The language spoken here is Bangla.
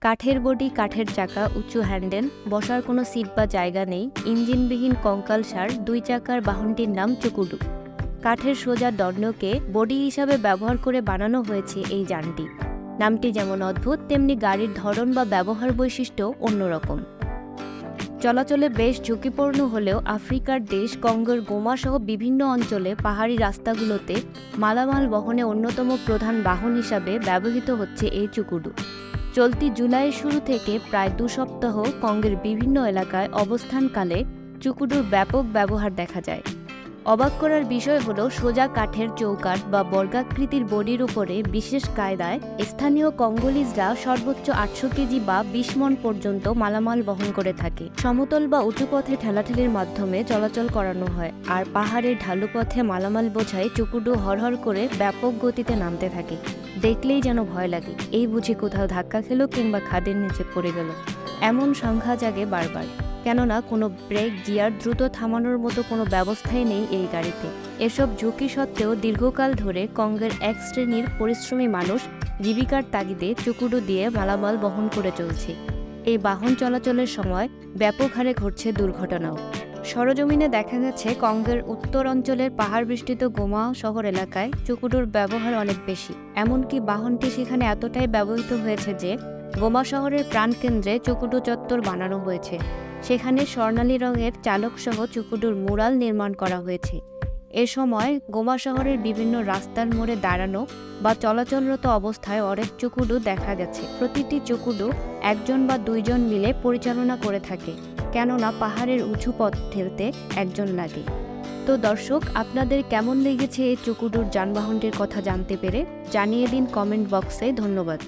কাঠের বডি, কাঠের চাকা, উঁচু হ্যান্ডেল, বসার কোনো সিট বা জায়গা নেই, ইঞ্জিনবিহীন কঙ্কালসার 2 চাকার বাহনটির নাম চুকুডু। কাঠের সোজা দণ্ডকে বডি হিসাবে ব্যবহার করে বানানো হয়েছে এই যানটি। নামটি যেমন অদ্ভুত, তেমনি গাড়ির ধরন বা ব্যবহার বৈশিষ্ট্য অন্যরকম। চলাচলে বেশ ঝুঁকিপূর্ণ হলেও আফ্রিকার দেশ কঙ্গোর গোমা সহ বিভিন্ন অঞ্চলে পাহাড়ি রাস্তাগুলোতে মালামাল বহনে অন্যতম প্রধান বাহন হিসাবে ব্যবহৃত হচ্ছে এই চুকুডু। চলতি জুলাইয়ের শুরু থেকে প্রায় 2 সপ্তাহ কঙ্গের বিভিন্ন এলাকায় অবস্থানকালে চুকুডুর ব্যাপক ব্যবহার দেখা যায়। অবাক করার বিষয় হলো সোজা কাঠের চৌকাঠ বা বর্গাকৃতির বডির উপরে বিশেষ কায়দায় স্থানীয় কঙ্গোলিজরা সর্বোচ্চ 800 কেজি বা 20 মণ পর্যন্ত মালামাল বহন করে থাকে। সমতল বা উঁচু পথে ঠেলাঠেলির মাধ্যমে চলাচল করানো হয়, আর পাহাড়ের ঢালু পথে মালামাল বোঝাই চুকুডু হরহর করে ব্যাপক গতিতে নামতে থাকে। দেখলেই যেন ভয় লাগে, এই বুঝি কোথাও ধাক্কা খেলো কিংবা খাদের নিচে পড়ে গেল, এমন সংখ্যা জাগে বারবার। কেননা কোনো ব্রেক, গিয়ার, দ্রুত থামানোর মতো কোনো ব্যবস্থাই নেই এই গাড়িতে। এসব ঝুঁকি সত্ত্বেও দীর্ঘকাল ধরে কঙ্গের এক শ্রেণীর পরিশ্রমী মানুষ জীবিকার তাগিদে চুকুডু দিয়ে মালামাল বহন করে চলছে। এই বাহন চলাচলের সময় ব্যাপক হারে ঘটছে দুর্ঘটনাও। সরজমিনে দেখা গেছে কঙ্গের উত্তর অঞ্চলের পাহাড় বেষ্টিত গোমা শহর এলাকায় চুকুডুর ব্যবহার অনেক বেশি। এমনকি বাহনটি সেখানে এতটাই ব্যবহৃত হয়েছে যে গোমা শহরের প্রাণকেন্দ্রে চুকুডু চত্বর বানানো হয়েছে। সেখানে স্বর্ণালী রঙের চালকসহ চুকুডুর মুরাল নির্মাণ করা হয়েছে। এ সময় গোমা শহরের বিভিন্ন রাস্তার মোড়ে দাঁড়ানো বা চলাচলরত অবস্থায় অনেক চুকুডু দেখা গেছে। প্রতিটি চুকুডু 1 জন বা 2 জন মিলে পরিচালনা করে থাকে, কেননা পাহাড়ের উঁচু পথ ঠেলতে 1 জন লাগে। তো দর্শক, আপনাদের কেমন লেগেছে এই চুকুডুর যানবাহনটির কথা জানতে পেরে জানিয়ে দিন কমেন্ট বক্সে। ধন্যবাদ।